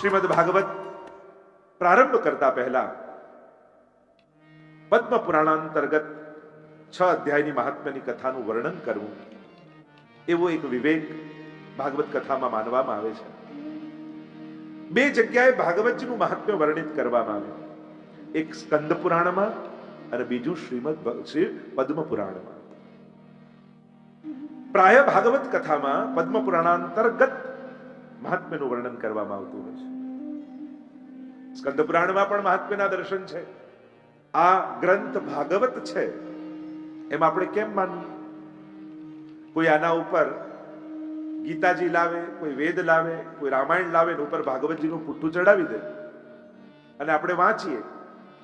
શ્રીમદ ભાગવત પ્રારંભ કરતા પહેલા પદ્મ પુરાણાંતર્ગત 6 અધ્યાયની મહાત્મ્યની કથાનું વર્ણન કરવું એવો એક વિવેક ભાગવત કથામાં માનવામાં આવે છે. 2 જગ્યાએ ભાગવતજીનું મહાત્મ્ય વર્ણિત કરવામાં આવ્યું, એક સ્કંદ પુરાણમાં અને બીજું શ્રી પદ્મ પુરાણમાં. પ્રાય ભાગવત કથામાં પદ્મ પુરાણાંતર્ગત મહાત્મ્યનું વર્ણન કરવામાં આવતું હોય છે. સ્કંદ પુરાણમાં પણ મહાત્મ્યના દર્શન છે. આ ગ્રંથ ભાગવત છે એમ આપણે કેમ માનવું? કોઈ આના ઉપર ગીતાજી લાવે, કોઈ વેદ લાવે, કોઈ રામાયણ લાવે ને ઉપર ભાગવતજીનું પુઠ્ઠું ચડાવી દે અને આપણે વાંચીએ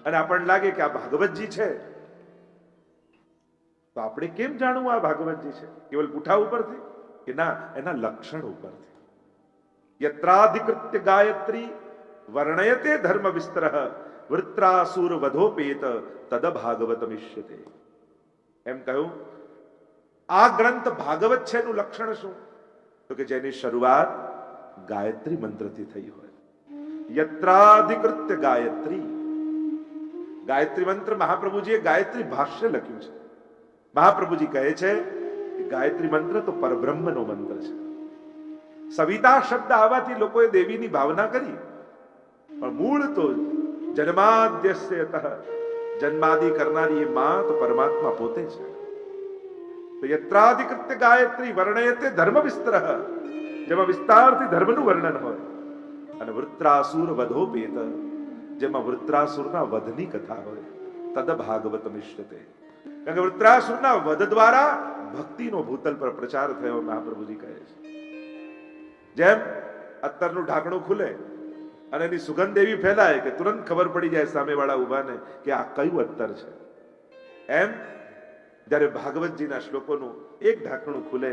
અને આપણને લાગે કે આ ભાગવતજી છે, તો આપણે કેમ જાણવું આ ભાગવતજી છે? કેવલ પુઠ્ઠા ઉપરથી કે ના, એના લક્ષણ ઉપરથી. યત્રાધિકૃત્ય ગાયત્રી વર્ણયતે ધર્મ વિસ્તરઃ વૃત્રાસુર વધોપેત તદ ભાગવતમિષ્યતે. એમ કહ્યું, આ ગ્રંથ ભાગવત છે એનું લક્ષણ શું? તો કે જેની શરૂઆત ગાયત્રી મંત્રથી થઈ હોય. યત્રાધિકૃત્ય ગાયત્રી, ગાયત્રી મંત્ર મહાપ્રભુજીએ ગાયત્રી ભાષ્ય લખ્યું છે. મહાપ્રભુજી કહે છે કે ગાયત્રી મંત્ર તો પરબ્રહ્મનો મંત્ર છે. સવિતા શબ્દ આવવાથી લોકોએ દેવીની ભાવના કરી, પણ મૂળ તો જન્માદ્યસ્યતઃ, જન્માદિ કરનારી એ માં તો પરમાત્મા પોતે છે. તો યત્રાધિકૃત્ય ગાયત્રી વર્ણયતે ધર્મ વિસ્તરઃ, જેમાં વિસ્તારથી ધર્મનું વર્ણન હોય, અને વૃત્રાસુર વધોપેત, જેમાં વૃત્રાસુરના વધની કથા હોય, તદ ભાગવતમિષ્યતે. કારણ કે વૃત્રાસુરના વધ દ્વારા ભક્તિનો ભૂતલ પર પ્રચાર થયો, મહાપ્રભુજી કહે છે. જેમ અત્તરનું ઢાંકણું ખુલે અને એની સુગંધ એવી ફેલાય કે તુરંત ખબર પડી જાય સામેવાળા ઉભાને કે આ કયું અત્તર છે, એમ જ્યારે ભાગવતજીના શ્લોકોનું એક ઢાંકણું ખુલે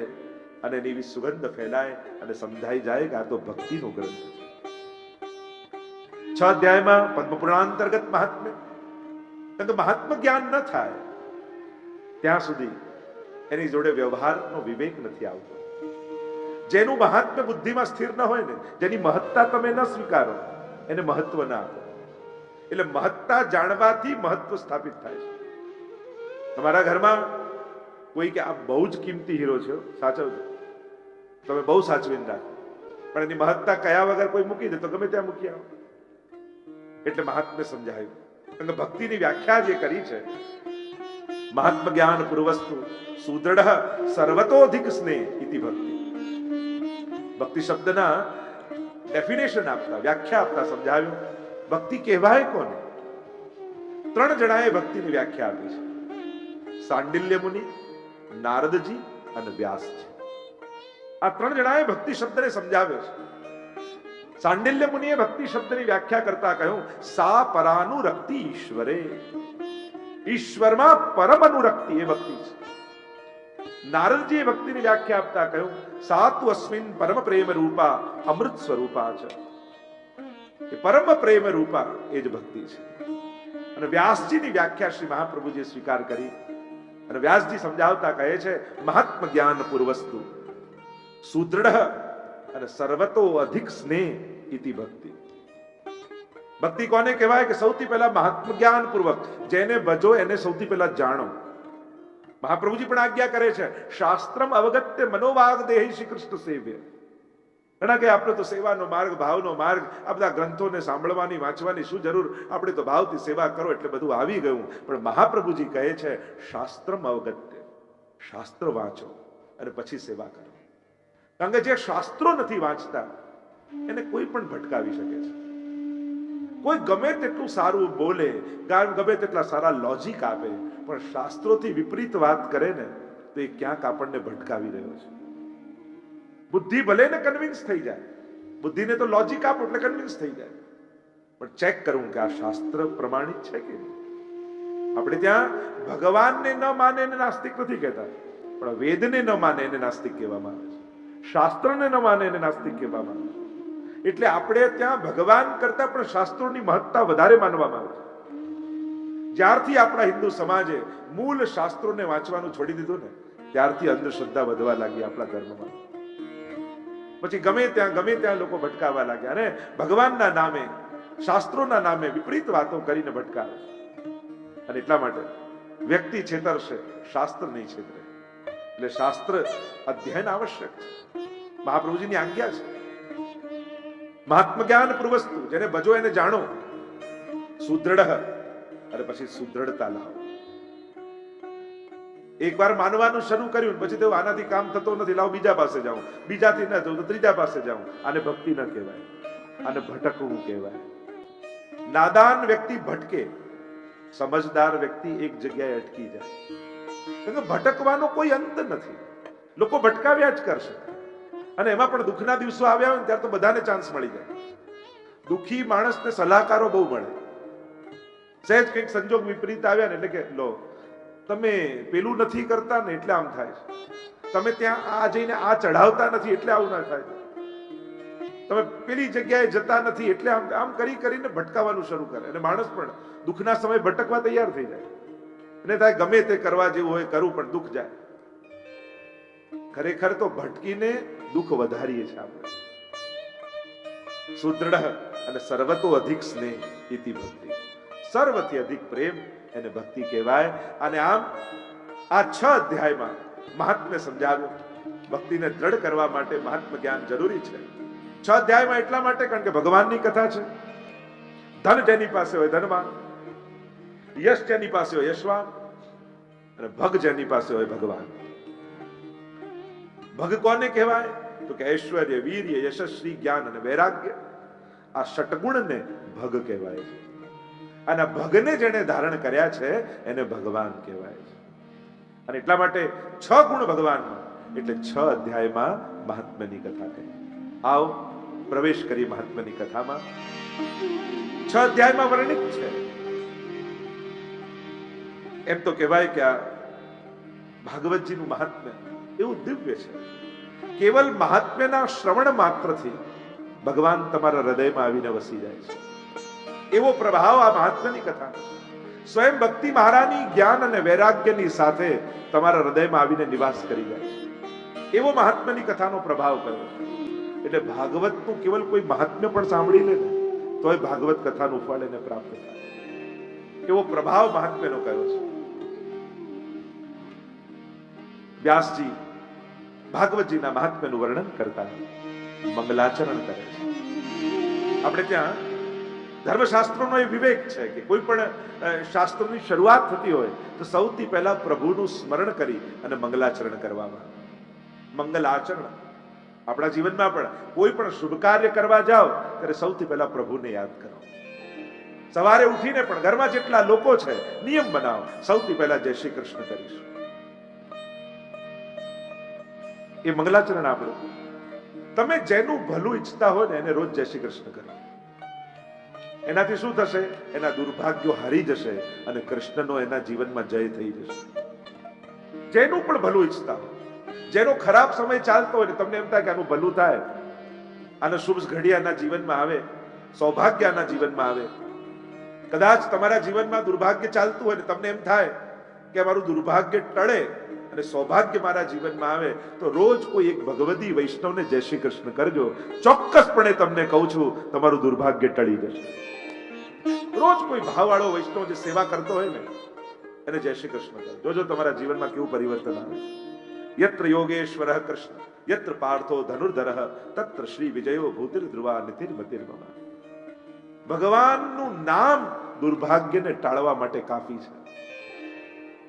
અને એની એવી સુગંધ ફેલાય અને સમજાઈ જાય કે આ તો ભક્તિનો ગ્રંથ છે. 6 અધ્યાયમાં પદ્મ પુરાણાંતર્ગત મહાત્મ્ય. કારણ કે મહાત્મ્ય જ્ઞાન ન થાય ત્યાં સુધી એની જોડે વ્યવહારનો વિવેક નથી આવતો. જેનું મહાત્મ્ય બુદ્ધિમાં સ્થિર ન હોય ને, જેની મહત્તા તમે ન સ્વીકારો, એને મહત્વ ના આપો. એટલે મહત્તા જાણવાથી મહત્વ સ્થાપિત થાય છે. તમારા ઘરમાં કોઈ કે આ બહુ જ કિંમતી હીરો છે, સાચવજો, તમે બહુ સાચવીને રાખો, પણ એની મહત્તા કયા વગર કોઈ મૂકી દે તો ગમે ત્યાં મૂકી આવો. એટલે મહાત્મ્ય સમજાયું. કારણ કે ભક્તિની વ્યાખ્યા જે કરી છે, મહાત્મ જ્ઞાન પૂર્વસ્તુ સુદૃઢ સર્વતોધિક સ્નેહ ઇતિ ભક્તિ. ભક્તિ શબ્દના ડેફિનેશન આપતા, વ્યાખ્યા આપતા સમજાવ્યું ભક્તિ કહેવાય કોને. 3 જણાએ ભક્તિની વ્યાખ્યા આપી છે, સાંડિલ્ય મુનિ, નારદજી અને વ્યાસજી. આ 3 જણાએ ભક્તિ શબ્દને સમજાવ્યો છે. સાંડિલ્ય મુનિએ ભક્તિ શબ્દની વ્યાખ્યા કરતા કહ્યું, સા પરાનુરક્તિ ઈશ્વરે, ઈશ્વરમાં પરમ અનુરક્તિ એ ભક્તિ છે. નારદજીએ ભક્તિની વ્યાખ્યા આપતા કહ્યું, સાતુ અસ્મિન પરમ પ્રેમ રૂપા અમૃત સ્વરૂપા છે. એ પરમ પ્રેમ રૂપા એ જ ભક્તિ છે. અને વ્યાસજીની વ્યાખ્યા શ્રી મહાપ્રભુજીએ સ્વીકાર કરી અને વ્યાસજી સમજાવતા કહે છે, મહાત્મ જ્ઞાન પૂર્વસ્તુ સુદૃઢ અને સર્વતો અધિક સ્નેહ ઇતિ ભક્તિ. ભક્તિ કોને કહેવાય? કે સૌથી પહેલા મહાત્મ જ્ઞાન પૂર્વક જેને ભજો એને સૌથી પહેલા જાણો. મહાપ્રભુજી પણ આજ્ઞા કરે છે, શાસ્ત્રમ અવગત્ય મનોવાગ દેહી શ્રી કૃષ્ણ સેવ્ય. ઘણા કે આપણે તો સેવાનો માર્ગ, ભાવનો માર્ગ, આ બધા ગ્રંથોને સાંભળવાની, વાંચવાની શું જરૂર, આપણે તો ભાવથી સેવા કરો એટલે બધું આવી ગયું. પણ મહાપ્રભુજી કહે છે, શાસ્ત્રમ અવગત્ય, શાસ્ત્ર વાંચો અને પછી સેવા કરો. કારણ કે જે શાસ્ત્રો નથી વાંચતા એને કોઈ પણ ભટકાવી શકે છે. કોઈ ગમે તેટલું સારું બોલે, ગમે તેટલા સારા લોજિક આપે, પણ શાસ્ત્રોથી વિપરીત વાત કરે ને તો એ ક્યાંક આપણને ભટકાવી રહ્યો છે. બુદ્ધિ ભલે ને કન્વિન્સ થઈ જાય, બુદ્ધિને તો લોજિક આપો એટલે કન્વિન્સ થઈ જાય, પણ ચેક કરવું કે આ શાસ્ત્ર પ્રમાણિત છે કે નહીં. આપણે ત્યાં ભગવાનને ન માને એને નાસ્તિક નથી કહેતા, પણ વેદને ન માને એને નાસ્તિક કહેવામાં આવે છે, શાસ્ત્રને ન માને એને નાસ્તિક કહેવામાં આવે છે. એટલે આપણે ત્યાં ભગવાન કરતા પણ શાસ્ત્રોની મહત્તા વધારે માનવામાં આવે છે. જ્યારથી આપણા હિન્દુ સમાજે મૂળ શાસ્ત્રોને વાંચવાનું છોડી દીધું ને, ત્યારથી અંધશ્રદ્ધા વધવા લાગી આપણા ધર્મમાં. પછી ગમે ત્યાં લોકો ભટકાવા લાગ્યા અને ભગવાનના નામે, શાસ્ત્રોના નામે વિપરીત વાતો કરીને ભટકાવે. અને એટલા માટે વ્યક્તિ છેતરશે, શાસ્ત્ર નહીં છેતરે. એટલે શાસ્ત્ર અધ્યયન આવશ્યક છે. મહાપ્રભુજીની આજ્ઞા છે. મહાત્મ જ્ઞાન પૂર્વસ્તુ, જેને ભજો એને જાણો, સુદ્રઢ, અને પછી સુદ્રઢતા લાવો. એકવાર માનવાનું શરૂ કર્યું પછી તેવું આનાથી કામ થતો નથી, લાવો બીજા પાસે જાઉં, બીજાથી ન થયું તો ત્રીજા પાસે જાઉં. આને ભક્તિ ન કહેવાય, આને ભટકવું કહેવાય. નાદાન વ્યક્તિ ભટકે, સમજદાર વ્યક્તિ એક જગ્યાએ અટકી જાય. ભટકવાનો કોઈ અંત નથી. લોકો ભટકાવ્યા જ કરશે. અને એમાં પણ દુઃખના દિવસો આવ્યા હોય ત્યારે તો બધાને ચાન્સ મળી જાય. દુઃખી માણસને સલાહકારો બહુ મળે. સહેજ કંઈક સંજોગ વિપરીત આવ્યા ને એટલે કે લો તમે પેલું નથી કરતા ને એટલે આમ થાય છે, તમે ત્યાં આ જઈને આ ચઢાવતા નથી એટલે આવું ના થાય, તમે પેલી જગ્યાએ જતા નથી એટલે આમ કરીને ભટકાવવાનું શરૂ કરે. અને માણસ પણ દુઃખના સમયે ભટકવા તૈયાર થઈ જાય. અને થાય ગમે તે કરવા જેવું હોય કરું, પણ દુઃખ જાય. ખરેખર તો ભટકીને દુઃખ વધારીએ છીએ આપણે. સુદ્રઢ અને સર્વતો અધિક સ્નેહ ઇતિ ભક્તિ, સર્વથી અધિક પ્રેમ એને ભક્તિ કહેવાય. અને આમ આ 6 અધ્યાયમાં મહાત્મ્ય સમજાવ્યું. ભક્તિને દ્રઢ કરવા માટે મહાત્મ્ય જ્ઞાન જરૂરી છે. 6 અધ્યાયમાં એટલા માટે કારણ કે ભગવાનની કથા છે. ધન જેની પાસે હોય ધનવાન, યશ જેની પાસે હોય યશવાન, અને ભગ જેની પાસે હોય ભગવાન. ભગ કોને કહેવાય? તો કે ઐશ્વર્ય, વીર્ય, યશસ્વી, જ્ઞાન અને વૈરાગ્ય, આ ષટગુણને ભગ કહેવાય છે. અને ભગને જેને ધારણ કર્યા છે એને ભગવાન કહેવાય છે. અને એટલા માટે 6 ગુણ ભગવાનમાં, એટલે 6 અધ્યાયમાં મહાત્મ્યની કથા કહી. આવો પ્રવેશ કરી મહાત્મ્યની કથામાં. 6 અધ્યાયમાં વર્ણિત છે. એમ તો કહેવાય કે આ ભાગવતજીનું મહાત્મ્ય એવું દિવ્ય છે. કેવલ મહાત્મ્યના શ્રવણ માત્રથી ભગવાન તમારા હૃદયમાં આવીને વસી જાય છે. એવો પ્રભાવ આ મહાત્મ્યની કથા છે. સ્વયં ભક્તિ મહારાની જ્ઞાન અને વૈરાગ્યની સાથે તમારા હૃદયમાં આવીને નિવાસ કરી જાય છે. એવો મહાત્મ્યની કથાનો પ્રભાવ કર્યો છે. એટલે ભાગવતનું કેવલ કોઈ મહાત્મ્ય પણ સાંભળી લે ને તોય ભાગવત કથાનું ફળ એને પ્રાપ્ત થાય. એવો પ્રભાવ મહાત્મ્યનો કર્યો છે. વ્યાસજી ભાગવતજીના મહાત્મ્યનું વર્ણન કરતા મંગલાચરણ કરે છે. આપણે ત્યાં ધર્મશાસ્ત્રોનો એ વિવેક છે કે કોઈ પણ શાસ્ત્રની શરૂઆત થતી હોય તો સૌથી પહેલા પ્રભુનું સ્મરણ કરી અને મંગલાચરણ કરવામાં. મંગલાચરણ આપણા જીવનમાં પણ કોઈ પણ શુભ કાર્ય કરવા જાઓ ત્યારે સૌથી પહેલા પ્રભુને યાદ કરો. સવારે ઉઠીને પણ ઘરમાં જેટલા લોકો છે નિયમ બનાવો, સૌથી પહેલા જય શ્રી કૃષ્ણ કરીશું. એ મંગલાચરણ આપણું. તમે જેનું ભલું ઈચ્છતા હોય ને એને રોજ જય શ્રી કૃષ્ણ કરો. એનાથી શું થશે? એના દુર્ભાગ્યો હારી જશે અને કૃષ્ણનો એના જીવનમાં જય થઈ જશે. જેનું પણ ભલું ઈચ્છતા હોય, જેનો ખરાબ સમય ચાલતો હોય ને તમને એમ થાય કે આનું ભલું થાય, આનો શુભ ઘડિયાના જીવનમાં આવે, સૌભાગ્યના જીવનમાં આવે. કદાચ તમારા જીવનમાં દુર્ભાગ્ય ચાલતું હોય ને તમને એમ થાય કે મારું દુર્ભાગ્ય ટળે અને સૌભાગ્ય મારા જીવનમાં આવે તો રોજ કોઈ એક ભગવદી વૈષ્ણવને જય શ્રી કૃષ્ણ કરજો. ચોક્કસપણે તમને કહું છું તમારું દુર્ભાગ્ય ટળી જશે. રોજ કોઈ ભાવવાળો વૈષ્ણવ જે સેવા કરતો હોય ને એને જય શ્રી કૃષ્ણ કરો. જોજો તમારા જીવનમાં કેવું પરિવર્તન આવે. યત્ર યોગેશ્વરઃ કૃષ્ણ યત્ર પાર્થો ધનુર્ધરઃ તત્ર શ્રી વિજયો ભૂતિર ધ્રુવા નિતિર્મતિર્મમ. ભગવાનનું નામ દુર્ભાગ્યને ટાળવા માટે કાફી છે.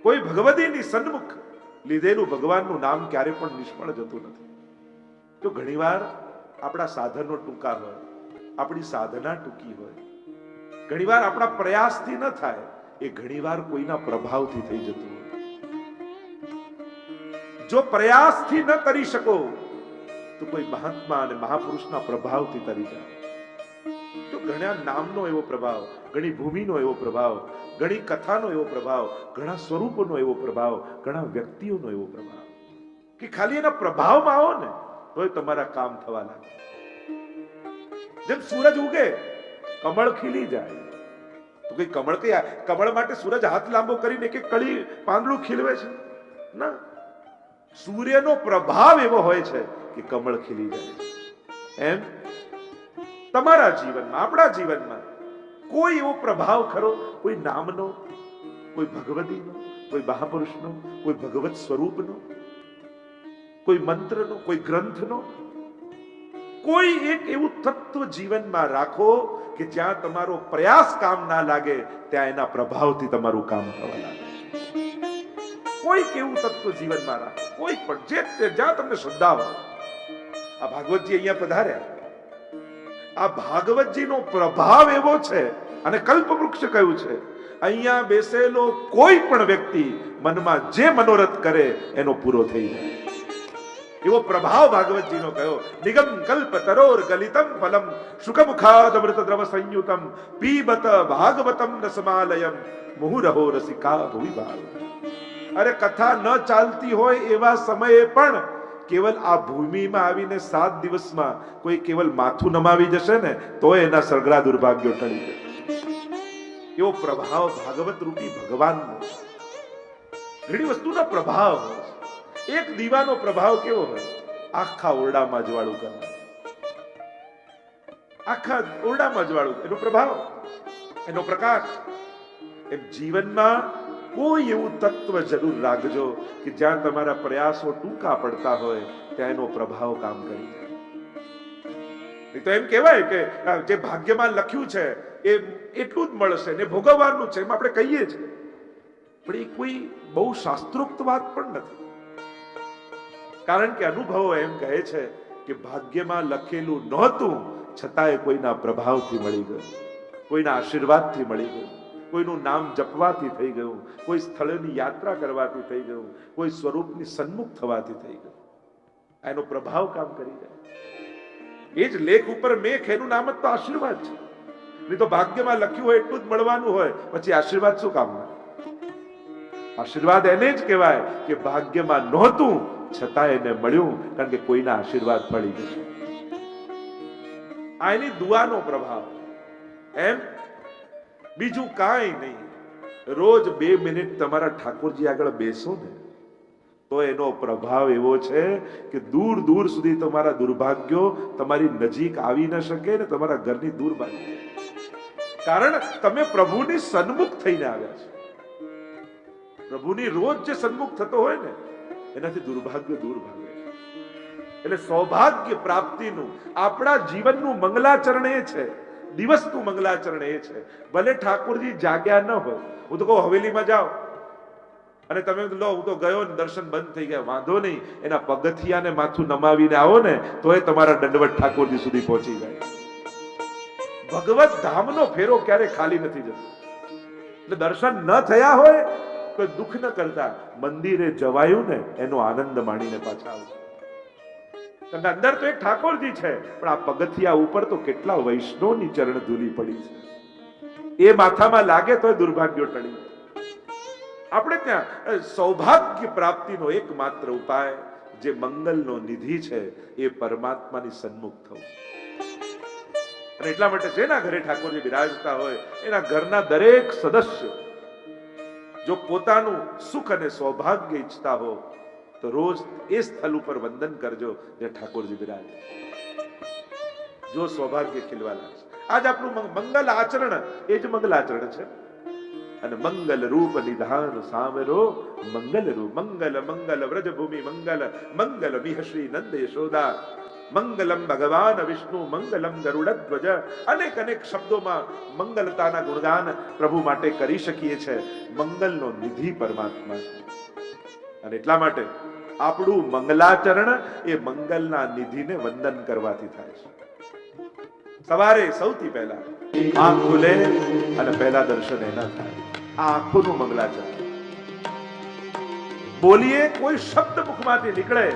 કોઈ ભગવદીની સન્મુખ લીધેલું ભગવાનનું નામ ક્યારે પણ નિષ્ફળ જતું નથી. તો ઘણીવાર આપણા સાધનો ટૂંકા હોય, આપણી સાધના ટૂંકી હોય, ઘણીવાર આપણા પ્રયાસથી ન થાય, એ ઘણીવાર કોઈના પ્રભાવથી થઈ જતું હોય. જો પ્રયાસથી ન કરી શકો તો કોઈ મહાત્મા અને મહાપુરુષના પ્રભાવથી તરી જાઓ. તો ઘણા નામનો એવો પ્રભાવ, ઘણી ભૂમિનો એવો પ્રભાવ, ઘણી કથાનો એવો પ્રભાવ, ઘણા સ્વરૂપોનો એવો પ્રભાવ, ઘણા વ્યક્તિઓનો એવો પ્રભાવ કે ખાલી એના પ્રભાવમાં આવો ને તોય તમારા કામ થવા લાગે. જેમ સૂરજ ઉગે કમળ ખીલી જાય તો કઈ કમળ માટે સૂરજ હાથ લાંબો કરીને કે કળી પાંદડું ખીલવે છે ના. સૂર્યનો પ્રભાવ એવો હોય છે કે કમળ ખીલી જાય છે. એમ તમારા જીવનમાં, આપણા જીવનમાં કોઈ એવો પ્રભાવ ખરો, કોઈ નામનો, કોઈ ભગવતીનો, કોઈ મહાપુરુષનો, કોઈ ભગવત સ્વરૂપનો, કોઈ મંત્રનો, કોઈ ગ્રંથનો, કોઈ એક એવું તત્વ જીવનમાં રાખો કે જ્યાં તમારો પ્રયાસ કામ ના લાગે, ત્યાં એના પ્રભાવથી તમારું કામ થવા લાગે. કોઈક એવું તત્વ જીવનમાં રાખો, કોઈ પણ જ્યાં તમને શ્રદ્ધા હોય. આ ભાગવતજી અહીંયા પધાર્યા, આ ભાગવતજીનો પ્રભાવ એવો છે, અને કલ્પવૃક્ષ કહ્યું છે, અહીંયા બેસેલો કોઈ પણ વ્યક્તિ મનમાં જે મનોરથ કરે એનો પૂરો થઈ જાય. એવો પ્રભાવ ભાગવતજીનો કયો. નિગમ કલ્પ તરોર ગલિતમ ફલમ શુકમુખાદ અમૃત દ્રવ સંયુતમ પીબત ભાગવતમ રસમાલયમ મુહુરહો રસિકા ભુવિ ભાવ. અરે કથા ન ચાલતી હોય એવા સમયે પણ કેવલ આ ભૂમિમાં આવીને 7 દિવસમાં કોઈ કેવલ માથું નમાવી જશે ને તો એના સગળા દુર્ભાગ્યો ટળી જાય. એવો પ્રભાવ ભાગવત રૂપી ભગવાનનો. ઘણી વસ્તુનો પ્રભાવ હોય. એક દીવાનો પ્રભાવ કેવો હોય? આખા ઓરડામાં અજવાળું કરનાર, આખા ઓરડામાં અજવાળું, એનો પ્રભાવ, એનો પ્રકાશ. એમ જીવનમાં કોઈ એવું તત્વ જરૂર રાખજો કે જ્યાં તમારા પ્રયાસો ટૂંકા પડતા હોય ત્યાં એનો પ્રભાવ કામ કરી જાય. તો એમ કહેવાય કે જે ભાગ્યમાં લખ્યું છે એ એટલું જ મળશે ને ભોગવવાનું છે, એમ આપણે કહીએ છીએ, પણ એ કોઈ બહુ શાસ્ત્રોક્ત વાત પણ નથી. કારણ કે અનુભવો એમ કહે છે કે ભાગ્યમાં લખેલું નહોતું છતાંય કોઈના પ્રભાવથી મળી ગયું, કોઈના આશીર્વાદથી મળી ગયું, કોઈનું નામ જપવાથી થઈ ગયું, કોઈ સ્થળની યાત્રા કરવાથી થઈ ગયું, કોઈ સ્વરૂપની સન્મુખ થવાથી થઈ ગયું. એનો પ્રભાવ કામ કરી જાય. એ જ લેખ ઉપર મેઘ, એનું નામ જ તો આશીર્વાદ છે. નહીં તો ભાગ્યમાં લખ્યું હોય એટલું જ મળવાનું હોય, પછી આશીર્વાદ શું કામના? આશીર્વાદ એને જ કહેવાય કે ભાગ્યમાં નહોતું છતાં એને મળ્યું, કારણ કે કોઈના આશીર્વાદ પડી ગયા. આ એની દુઆનો પ્રભાવ. એમ બીજું કાંઈ નહીં. રોજ 2 મિનિટ તમારા ઠાકોરજી આગળ બેસો ને તો એનો પ્રભાવ એવો છે કે દૂર દૂર સુધી તમારા દુર્ભાગ્યો તમારી નજીક આવી ન શકે ને તમારા ઘરની દૂર ભાગી. કારણ તમે પ્રભુની સન્મુખ થઈને આવ્યા છો. પ્રભુની રોજ જે સન્મુખ થતો હોય ને એનાથી દુર્ભાગ્ય દૂર ભાગે. એટલે સૌભાગ્ય પ્રાપ્તિનું આપણા જીવનનું મંગલાચરણ એ છે, દિવસનું મંગલાચરણ એ છે. ભલે ઠાકોરજી જાગ્યા ન હોય, હું તો કહું હવેલીમાં જાઓ અને તમે લો હું તો ગયો ને દર્શન બંધ થઈ ગયા, વાંધો નહીં, એના પગથિયાને માથું નમાવીને આવો ને તોય તમારા દંડવત ઠાકોરજી સુધી પહોંચી જાય. ભગવત ધામનો ફેરો ક્યારે ખાલી નથી જતો. એટલે દર્શન ન થયા હોય તો દુઃખ ન કરતા મંદિરે જવાયું ને એનો આનંદ માણીને પાછા આવજો. કારણ અંદર તો એક ઠાકોરજી છે, પણ આ પગથિયા ઉપર તો કેટલા વૈષ્ણવની ચરણ ધૂલી પડી છે. એ માથામાં લાગે તો દુર્ભાગ્યો ટળી. આપણે ત્યાં સૌભાગ્ય પ્રાપ્તિનો એકમાત્ર ઉપાય જે મંગલનો નિધિ છે એ પરમાત્માની સન્મુખ થવું. અને એટલા માટે જેના ઘરે ઠાકોરજી બિરાજતા હોય એના ઘરના દરેક સદસ્ય જો પોતાનું સુખ અને સૌભાગ્ય ઈચ્છતા હો તો રોજ એ સ્થળ ઉપર વંદન કરજો જે ઠાકોરજી બિરાજે. જો સૌભાગ્ય ખીલવા લાગશે. આજ આપણું મંગલ આચરણ એ જ મંગલ આચરણ છે. અને મંગલ રૂપ નિધાન સામરો મંગલ રૂપ. મંગલ મંગલ વ્રજભૂમિ મંગલ મંગલ વિહ શ્રી નંદ યશોદા મંગલમ ભગવાન વિષ્ણુ મંગલમ ગરુડધ્વજ. અનેક અનેક શબ્દોમાં મંગલતાના ગુણગાન પ્રભુ માટે કરી શકીએ છે. મંગલનો નિધિ પરમાત્મા છે. અને એટલા માટે આપણું મંગલાચરણ એ મંગલના નિધિને વંદન કરવાથી થાય છે. સવારે સૌથી પહેલા આંખ ખુલે અને પહેલા દર્શન એના થાય. આ આંખોનું મંગલાચરણ. બોલીએ કોઈ શબ્દ મુખમાંથી નીકળે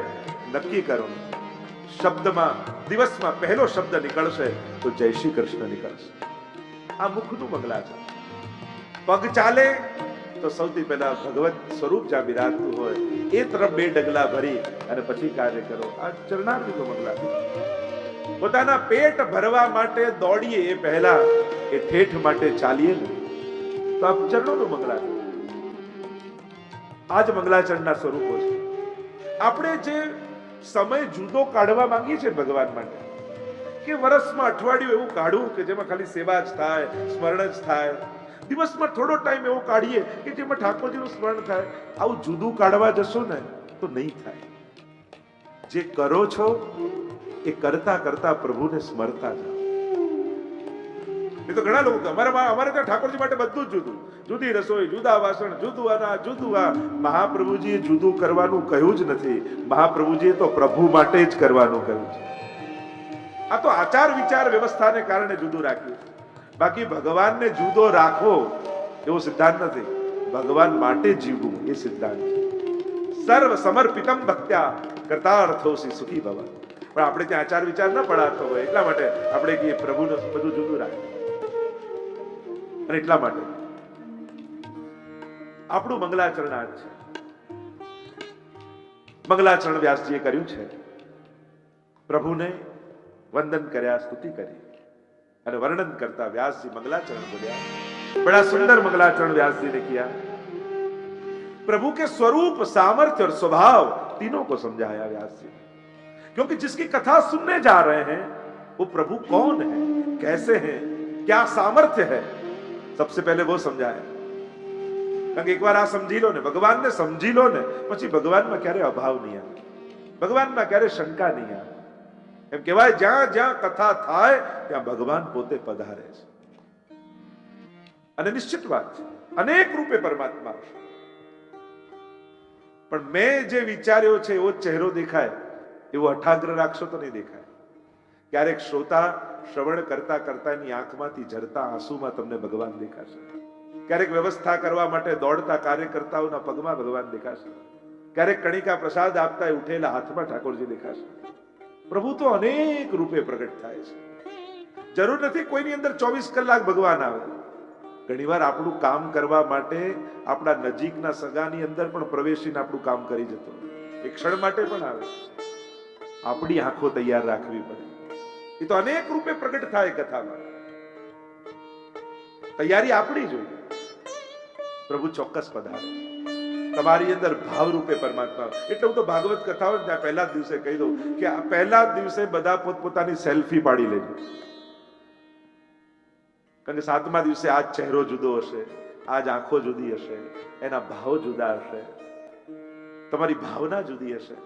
નક્કી કરો, શબ્દમાં દિવસમાં પહેલો શબ્દ નીકળશે તો જય શ્રી કૃષ્ણ નીકળશે. આ મુખનું મંગલાચરણ. પગ ચાલે તો સૌથી પહેલા ભગવત સ્વરૂપ જ્યાં બિરાજતું હોય એ તરફ 2 ડગલા ભરી અને પછી કાર્ય કરો. આ ચરણાર્થીનું મંગલાચરણ. પોતાના પેટ ભરવા માટે દોડીએ એ પહેલા એ ઠેઠ માટે ચાલીએ ને તો આ ચરણોનું મંગલાચરણ. આ જ મંગલાચરણના સ્વરૂપો છે. આપણે જે સમય જુદો કાઢવા માંગીએ છીએ ભગવાન માટે કે વર્ષમાં અઠવાડિયું એવું કાઢવું કે જેમાં ખાલી સેવા જ થાય, સ્મરણ જ થાય. દિવસમાં થોડો ટાઈમ એવો કાઢીએ કે જેમાં ઠાકોરજીનું સ્મરણ થાય. આવું જુદું કાઢવા જશો ને તો નહીં થાય. જે કરો છો એ કરતા કરતા પ્રભુને સ્મરતા જાઓ. એ તો ઘણા લોકો અમારે ત્યાં ઠાકોરજી માટે બધું જ જુદું, જુદી રસોઈ, જુદા વાસણ, જુદું અનાજ, જુદું આ. મહાપ્રભુજીએ જુદું કરવાનું કહ્યું જ નથી. મહાપ્રભુજીએ તો પ્રભુ માટે જ કરવાનું કહ્યું છે. આ તો આચાર વિચાર વ્યવસ્થાને કારણે જુદું રાખ્યું. બાકી ભગવાનને જુદો રાખવો એવો સિદ્ધાંત નથી. ભગવાન માટે જીવવું એ સિદ્ધાંત છે. સર્વ સમર્પિતમ ભક્ત્યા કર્તાર્થોસી સુખી ભવ. પણ આપણે ત્યાં આચાર વિચાર ન પડાતો હોય એટલા માટે આપણે કહીએ પ્રભુનું બધું જુદું રાખે. અને એટલા માટે આપણું મંગલાચરણ આજ છે. મંગલાચરણ વ્યાસજીએ કર્યું છે. પ્રભુને વંદન કર્યા, સ્તુતિ કરી અને વર્ણન કરતા व्यास जी मंगलाचरण बोलिया. बड़ा सुंदर मंगलाचरण व्यास जी ने किया. प्रभु के स्वरूप, सामर्थ्य और स्वभाव तीनों को समझाया व्यास जी. क्योंकि जिसकी कथा सुनने जा रहे हैं वो प्रभु कौन है, कैसे हैं, क्या सामर्थ्य है, सबसे पहले वो समझाया. કારણ કે એકવાર આ સમજી લો ને, ભગવાનને સમજી લો ને, પછી ભગવાનમાં ક્યારે અભાવ નહીં આવે, ભગવાનમાં ક્યારે શંકા નહીં આવે. એમ કહેવાય જ્યાં જ્યાં કથા થાય ત્યાં ભગવાન પોતે પધારે છે. અને નિશ્ચિત વાત છે અનેક રૂપે પરમાત્મા છે. પણ મેં જે વિચાર્યો છે એવો ચહેરો દેખાય એવો અઠાગ્ર રાખશો તો નહીં દેખાય. ક્યારેક શ્રોતા શ્રવણ કરતા કરતા એની આંખમાંથી ઝરતા આંસુમાં તમને ભગવાન દેખાશે. ક્યારેક વ્યવસ્થા કરવા માટે દોડતા કાર્યકર્તાઓના પગમાં ભગવાન દેખાશે. ક્યારેક કણિકા પ્રસાદ આપતા ઉઠેલા હાથમાં ઠાકોરજી દેખાશે. પ્રભુ તો અનેક રૂપે પ્રગટ થાય છે. જરૂર નથી કોઈની અંદર 24 કલાક ભગવાન આવે. ઘણીવાર આપણું કામ કરવા માટે આપણા નજીકના સગાની અંદર પણ પ્રવેશીને આપણું કામ કરી જતો, એક ક્ષણ માટે પણ આવે. આપણી આંખો તૈયાર રાખવી પડે. એ તો અનેક રૂપે પ્રગટ થાય કથામાં. તૈયારી આપણી જોઈએ. પ્રભુ ચોક્કસ પધારે. તમારી અંદર ભાવ રૂપે પરમાત્મા. એટલે હું તો ભાગવત કથા હોય ત્યાં પહેલા જ દિવસે કહી દઉં કે આ પહેલા જ દિવસે બધા પોતપોતાની સેલ્ફી પાડી લેજો. કારણ કે 7મા દિવસે આજ ચહેરો જુદો હશે, આજ આંખો જુદી હશે, એના ભાવ જુદા હશે, તમારી ભાવના જુદી હશે.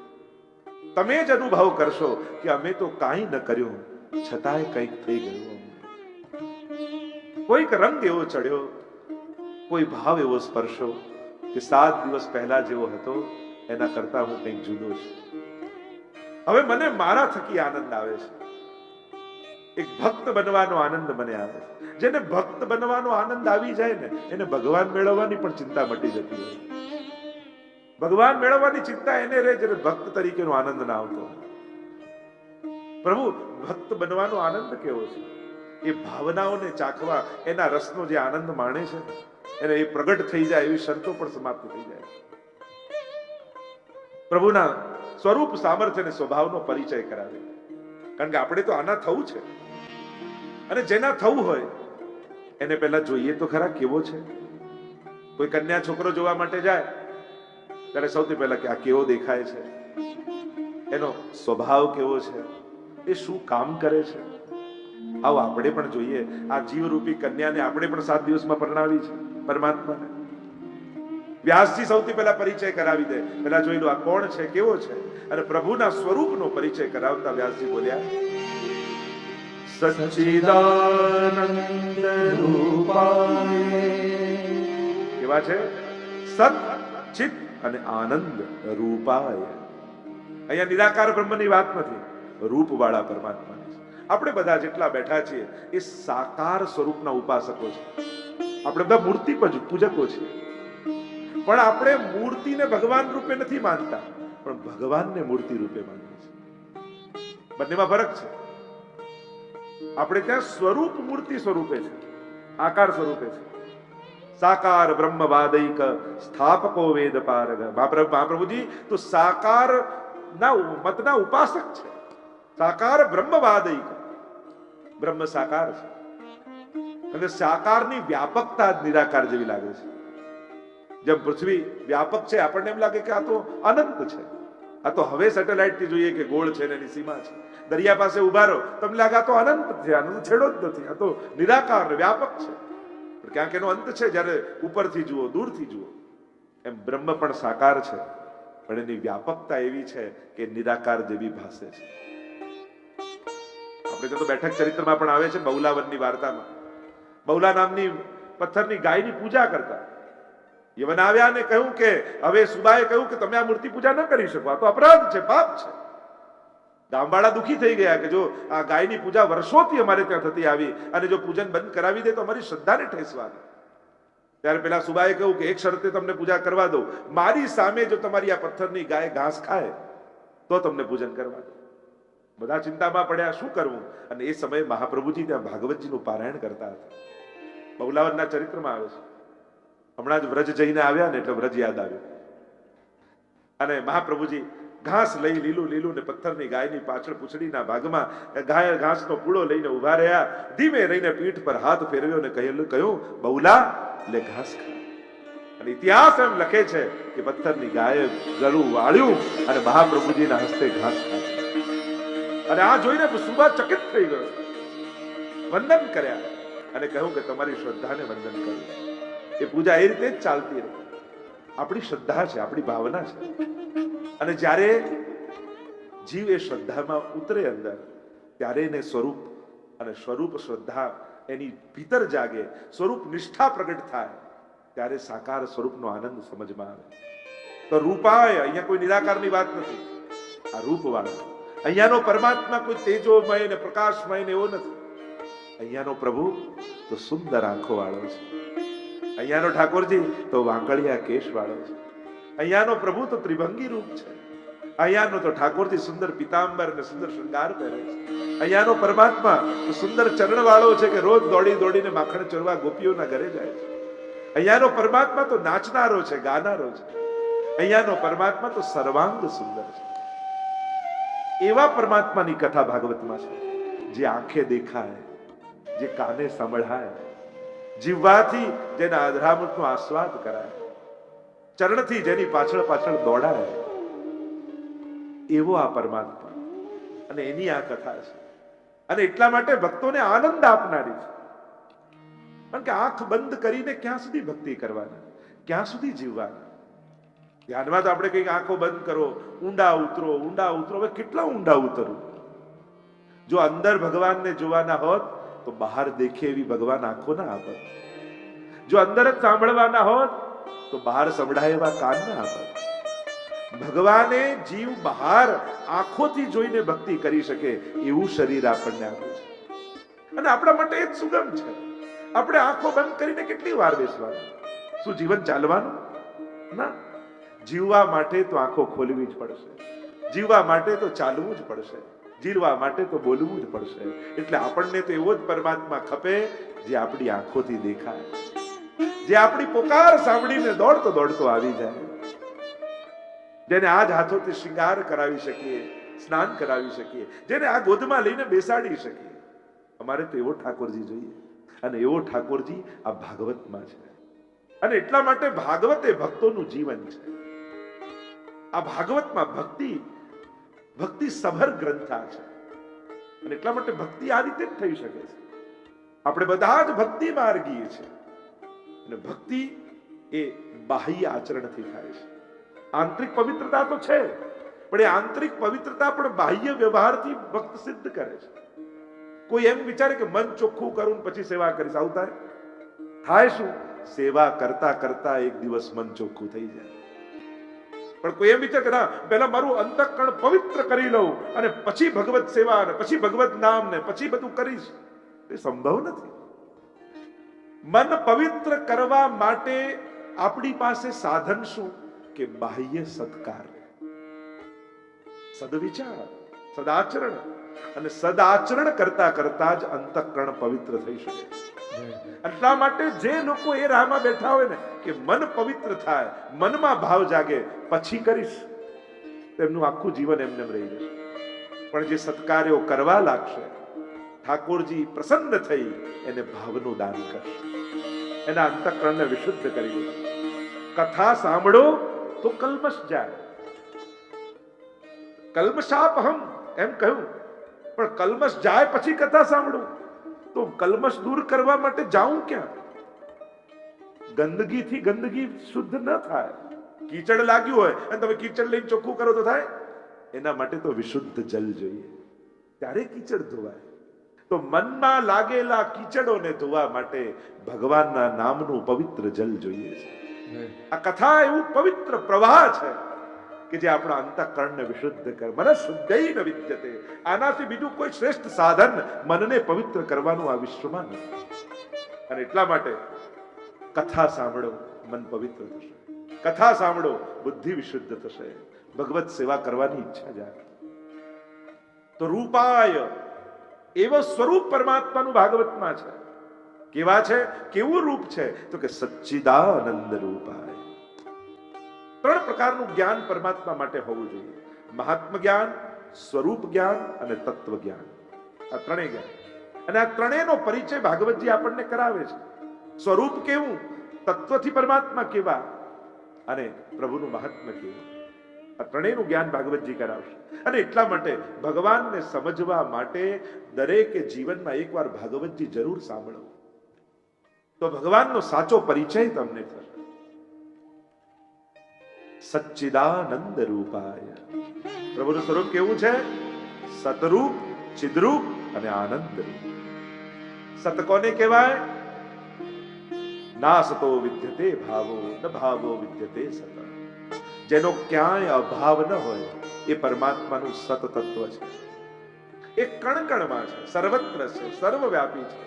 તમે જ અનુભવ કરશો કે અમે તો કાંઈ ન કર્યું છતાંય કંઈક થઈ ગયું. કોઈક રંગ એવો ચડ્યો, કોઈ ભાવ એવો સ્પર્શો કે 7 દિવસ પહેલા જેવો હતો એના કરતા હું કંઈક જુદો છું. હવે મને મારા થકી આનંદ આવે છે. એક ભક્ત બનવાનો આનંદ મને આવે છે. જેને ભક્ત બનવાનો આનંદ આવી જાય ને એને ભગવાન મેળવવાની પણ ચિંતા મટી જતી હોય. ભગવાન મેળવવાની ચિંતા એને રહે જેને ભક્ત તરીકેનો આનંદ ના આવતો. પ્રભુ ભક્ત બનવાનો આનંદ કેવો છે, એ ભાવનાઓને ચાખવા, એના રસનો જે આનંદ માણે છે એને એ પ્રગટ થઈ જાય એવી શરતો પણ સમાપ્ત થઈ જાય. પ્રભુના સ્વરૂપ, સામર્થ્ય અને સ્વભાવનો પરિચય કરાવે. કારણ કે આપણે તો આના થવું છે. અને જેના થવું હોય એને પહેલા જોઈએ તો ખરા કેવો છે. કોઈ કન્યા છોકરો જોવા માટે જાય ત્યારે સૌથી પહેલા કે આ કેવો દેખાય છે, એનો સ્વભાવ કેવો છે, એ શું કામ કરે છે. આવો આપણે પણ જોઈએ. આ જીવરૂપી કન્યાને આપણે પણ 7 દિવસમાં પરણાવી છે પરમાત્માને. વ્યાસજી સૌથી પહેલા પરિચય કરાવી દે. પહેલા જોઈ લો આ કોણ છે, કેવો છે. અને પ્રભુના સ્વરૂપનો પરિચય કરાવતા વ્યાસજી બોલ્યા, સચ્ચિદાનંદ રૂપાય. કેવા છે? સત, ચિત અને આનંદ રૂપાય. અહીંયા નિરાકાર બ્રહ્મની વાત નથી, રૂપવાળા પરમાત્માની. આપણે બધા જેટલા બેઠા છીએ એ સાકાર સ્વરૂપના ઉપાસકો છે. આપણે બધા મૂર્તિ પૂજકો છીએ. પણ આપણે મૂર્તિને ભગવાન રૂપે નથી માનતા, પણ ભગવાનને મૂર્તિ રૂપે માનીએ છીએ. બંનેમાં ફરક છે. આપણે ત્યાં સ્વરૂપ મૂર્તિ સ્વરૂપે છે, આકાર સ્વરૂપે છે. સાકાર બ્રહ્મવાદૈક સ્થાપકો વેદ પારગ. મહાપ્રભુજી તો સાકાર ના મતના ઉપાસક છે. સાકાર બ્રહ્મવાદૈક, બ્રહ્મ સાકાર છે. અને સાકારની વ્યાપકતા જ નિરાકાર જેવી લાગે છે. જેમ પૃથ્વી વ્યાપક છે, આપણને એમ લાગે કે આ તો અનંત છે. આ તો હવે સેટેલાઇટ થી જોઈએ કે ગોળ છે ને એની સીમા છે. દરિયા પાસે ઉભા રહો, તમને લાગે આ તો અનંત છે, આનો છેડો જ નથી, આ તો નિરાકાર વ્યાપક છે. પણ ક્યાંક એનો અંત છે જ્યારે ઉપરથી જુઓ, દૂરથી જુઓ. એમ બ્રહ્મ પણ સાકાર છે, પણ એની વ્યાપકતા એવી છે કે નિરાકાર જેવી ભાસે છે. આપણે તો બેઠક ચરિત્રમાં પણ આવે છે, બહુલાવનની વાર્તામાં બહુલા નામની પથ્થરની ગાયની પૂજા કરતા યવન આવ્યા ને કહ્યું કે હવે સુબાએ કહ્યું કે તમે આ મૂર્તિ પૂજા ન કરી શકો, આ તો અપરાધ છે, પાપ છે. ગામવાળા દુખી થઈ ગયા કે જો આ ગાયની પૂજા વર્ષોથી અમારે ત્યાં થતી આવી અને જો પૂજન બંધ કરાવી દે તો અમારી શ્રદ્ધાને ઠેસ વાગે. ત્યારે પેલા સુબાએ કહ્યું કે એક શરતે તમને પૂજા કરવા દો, મારી સામે જો તમારી આ પથ્થરની ગાય ઘાસ ખાય તો તમને પૂજન કરવા દો. બધા ચિંતામાં પડ્યા, શું કરવું? અને એ સમયે મહાપ્રભુજી ત્યાં ભાગવતજીનું પારાયણ કરતા હતા. બહુલાવનના ચરિત્રમાં આવે છે. હમણાં જ વ્રજ જઈને આવ્યા ને એટલે વ્રજ યાદ આવ્યું. અને મહાપ્રભુજી ઘાસ લઈ લીલું લીલું ને પથ્થરની ગાયની પાછળ પૂંછડીના ભાગમાં ગાય ઘાસનો પૂળો લઈને ઉભા રહ્યા. ધીમે રહીને પીઠ પર હાથ ફેરવ્યો ને કહ્યું બહુલા લે ઘાસ ખા. અને ઇતિહાસ એમ લખે છે કે પથ્થરની ગાયે ગળું વાળ્યું અને મહાપ્રભુજીના હસ્તે ઘાસ ખાધી. અને આ જોઈને સુબા ચકિત થઈ ગયો, વંદન કર્યા અને કહ્યું કે તમારી શ્રદ્ધાને વંદન કરું. એ પૂજા એ રીતે જ ચાલતી રહી. આપણી શ્રદ્ધા છે, આપણી ભાવના છે. અને જ્યારે જીવ એ શ્રદ્ધામાં ઉતરે અંદર, ત્યારે એને સ્વરૂપ અને સ્વરૂપ શ્રદ્ધા એની ભીતર જાગે, સ્વરૂપ નિષ્ઠા પ્રગટ થાય, ત્યારે સાકાર સ્વરૂપનો આનંદ સમજમાં આવે. તો રૂપાય અહીંયા કોઈ નિરાકારની વાત નથી, આ રૂપવાળો. અહીંયાનો પરમાત્મા કોઈ તેજોમય ને પ્રકાશમય ને એવો નથી. અહીંયાનો પ્રભુ તો સુંદર આંખો વાળો છે. અહીંયાનો ઠાકોરજી તો વાંકડિયા કેશ વાળો છે. અહીંયાનો પ્રભુ તો ત્રિભંગી રૂપ છે. અહીંયાનો તો ઠાકોરજી સુંદર પિતાંબર અને સુંદર શૃંગાર પહેરે છે. અહીંયાનો પરમાત્મા તો સુંદર ચરણ વાળો છે કે રોજ દોડી દોડીને માખણ ચોરવા ગોપીઓના ઘરે જાય છે. અહીંયાનો પરમાત્મા તો નાચનારો છે, ગાનારો છે. અહીંયાનો પરમાત્મા તો સર્વાંગ સુંદર છે. એવા પરમાત્માની કથા ભાગવતમાં છે, જે આંખે દેખાય, જે કાને સંભળાય, જીવવાથી જેના અધરામૃતનો આસ્વાદ કરાય, ચરણથી જેની પાછળ પાછળ દોડાય, એવો આ પરમાત્મા. અને એની આ કથા છે. અને એટલા માટે ભક્તોને આનંદ આપનારી છે. કારણ કે આંખ બંધ કરીને ક્યાં સુધી ભક્તિ કરવાના, ક્યાં સુધી જીવવાના? ધ્યાનમાં તો આપણે કઈક આંખો બંધ કરો, ઊંડા ઉતરો, ઊંડા ઉતરો. હવે કેટલા ઊંડા ઉતરવું? જો અંદર ભગવાનને જોવાના હોત તો બહાર દેખે એવી ભગવાન આંખો ના આપત. જો અંદર જ સાંભળવાના હોત તો બહાર સંભળાય એવા કાન ના આપત. ભગવાને જીવ બહાર આંખોથી જોઈને ભક્તિ કરી શકે એવું શરીર આપણને આપ્યું છે. અને આપણા માટે એ જ સુગમ છે. આપણે આંખો બંધ કરીને કેટલી વાર બેસવાનું? શું જીવન ચાલવાનું? ના. જીવવા માટે તો આંખો ખોલવી જ પડશે. જીવવા માટે તો ચાલવું જ પડશે. જીવવા માટે તો બોલવું જ પડશે. એટલે આપણને તો એવો જ પરમાત્મા ખપે જે આપણી આંખોથી દેખાય, જે આપણી પોકાર સાંભળીને દોડતો દોડતો આવી જાય, જેને આજ હાથોથી શૃંગાર કરાવી શકીએ, સ્નાન કરાવી શકીએ, જેને આ ગોદમાં લઈને બેસાડી શકીએ. અમારે તો એવો ઠાકોરજી જોઈએ. અને એવો ઠાકોરજી આ ભાગવતમાં છે. અને એટલા માટે ભાગવત એ ભક્તોનું જીવન છે. આ ભાગવતમાં ભક્તિ સભર ગ્રંથા છે. અને એટલા માટે ભક્તિ આ રીતે જ થઈ શકે છે. આપણે બધા જ ભક્તિ માર્ગીય છે. અને ભક્તિ એ બાહ્ય આચરણથી થાય છે. આંતરિક પવિત્રતા તો છે, પણ એ આંતરિક પવિત્રતા પણ બાહ્ય વ્યવહારથી ભક્ત સિદ્ધ કરે છે. કોઈ એમ વિચારે કે મન ચોખ્ખું કરું પછી સેવા કરીશ, આવું થાય? થાય શું? સેવા કરતા કરતા એક દિવસ મન ચોખ્ખું થઈ જાય. પણ કોઈ એમ વિચાર કે ના, પહેલા મારું અંતઃકરણ પવિત્ર કરી લઉં અને પછી ભગવત સેવા ને પછી ભગવત નામ ને પછી બધું કરીશ, એ સંભવ નથી. મન પવિત્ર કરવા માટે આપણી પાસે સાધન શું? કે બાહ્ય સત્કાર, સદવિચાર, સદાચરણ. અને સદાચરણ કરતા કરતા જ અંતઃકરણ પવિત્ર થઈ શકે. એટલા માટે જે લોકો એ રાહમાં બેઠા હોય ને કે મન પવિત્ર થાય, મનમાં ભાવ જાગે, પછી કરીશ, તેમનું આખું જીવન એમને રહી જશે. પણ જે સત્કાર્યો કરવા લાગશે, ઠાકોરજી પ્રસન્ન થઈ એને ભાવનું દાન કરશે, એના અંતઃકરણને વિશુદ્ધ કરી દેશે. કથા સાંભળો તો કલ્મશ જાય. કલ્મશાપહમ એમ કહ્યું, પણ કલ્મશ જાય પછી કથા સાંભળું તો કલ્મશ દૂર કરવા માટે જાઉં ક્યાં? ગંદગીથી ગંદગી શુદ્ધ ન થાય. કીચડ લાગ્યું હોય અને તમે કીચડ લઈને ચોખ્ખું કરો તો થાય? એના માટે તો વિશુદ્ધ જલ જોઈએ, ત્યારે કીચડ ધોવાય. તો મનમાં લાગેલા કીચડોને ધોવા માટે ભગવાનના નામનું પવિત્ર જલ જોઈએ છે. આ કથા એવું પવિત્ર પ્રવાહ છે કે જે આપણા અંતઃકરણને વિશુદ્ધ કરે. મન શુદ્ધૈન વિદ્યતે. આનાથી બીજું કોઈ શ્રેષ્ઠ સાધન મનને પવિત્ર કરવાનું આ વિશ્વમાં નથી. અને એટલા માટે કથા સાંભળો, મન પવિત્ર થશે. કથા સાંભળો, બુદ્ધિ વિશુદ્ધ થશે. ભગવત સેવા કરવાની ઈચ્છા જાય. તો રૂપાય એવો સ્વરૂપ પરમાત્માનું ભાગવતમાં છે. કેવા છે? કેવું રૂપ છે? તો કે સચ્ચિદાનંદ રૂપાય. ત્રણ પ્રકારનું જ્ઞાન પરમાત્મા માટે હોવું જોઈએ: મહાત્મ જ્ઞાન, સ્વરૂપ જ્ઞાન અને તત્વ જ્ઞાન. આ ત્રણેય જ્ઞાન, અને આ ત્રણેયનો પરિચય ભાગવતજી આપણને કરાવે છે. સ્વરૂપ કેવું, તત્વથી પરમાત્મા કેવા, અને પ્રભુનું મહાત્મ્ય કેવું, આ ત્રણેયનું જ્ઞાન ભાગવતજી કરાવશે. અને એટલા માટે ભગવાનને સમજવા માટે દરેકે જીવનમાં એકવાર ભાગવતજી જરૂર સાંભળો, તો ભગવાનનો સાચો પરિચય તમને થશે. સચ્ચિદાનંદ રૂપાય. પ્રભુનું સ્વરૂપ કેવું છે? સતરૂપ, ચિદરૂપ અને આનંદ રૂપ. સત કોને કહેવાય? ના સતો વિદ્યતે ભાવો, ન ભાવો વિદ્યતે સત. જેનો ક્યાંય અભાવ ન હોય એ પરમાત્માનું સત તત્વ છે. એ કણ કણમાં છે, સર્વત્ર છે, સર્વવ્યાપી છે.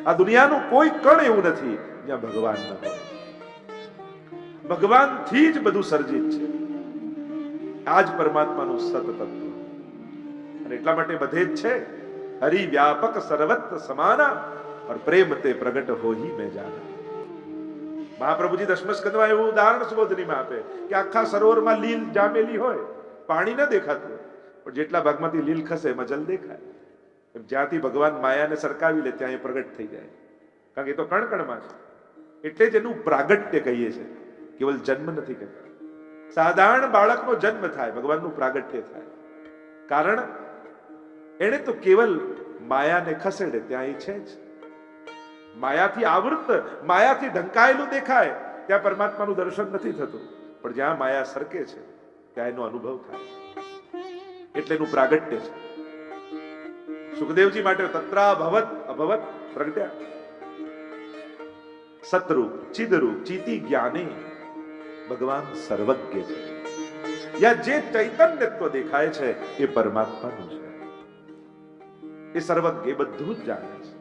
આ દુનિયાનું કોઈ કણ એવું નથી જ્યાં ભગવાન ન હોય. ભગવાનથી જ બધું સર્જિત છે. આ જ પરમાત્માનું સત તત્વ. અને એટલા માટે બધે જ છે હરિ વ્યાપક સર્વત્ર સમાના और प्रेम ते प्रगट हो ही में जाना. મહાપ્રભુજી દશમ સ્કંદમાં એવું ઉદાહરણ સુબોધનીમાં આપે કે આખા સરોવરમાં લીલ જામેલી હોય, પાણી ન દેખાતું હોય, પણ જેટલા ભાગમાંથી લીલ ખસે એમાં જલ દેખાય. જ્યાંથી ભગવાન માયાને સરકાવી લે ત્યાં એ પ્રગટ થઈ જાય, કારણ કે એ તો કણકણમાં છે. એટલે જ એનું પ્રાગટ્ય કહીએ છીએ, કેવલ જન્મ નથી કહેતા. સાધારણ બાળકનો જન્મ થાય, ભગવાનનું પ્રાગટ્ય થાય. કારણ એને તો કેવલ માયાને ખસેડે ત્યાં એ છે જ. માયાથી આવૃત, માયાથી ઢંકાયેલું દેખાય ત્યાં પરમાત્માનું દર્શન નથી થતું, પણ જ્યાં માયા સરકે છે ત્યાં એનો અનુભવ થાય, એટલે એનું પ્રાગટ્ય છે. સુખદેવજી માટે તત્રા ભવત અભવત પ્રગટ્યા. સતરૂપ, ચિદરૂપ, ચિતિ જ્ઞાને ભગવાન સર્વજ્ઞ છે. યા જે ચૈતન્યત્વ દેખાય છે એ પરમાત્માનું છે. એ સર્વજ્ઞ, એ બધું જ જાણે છે.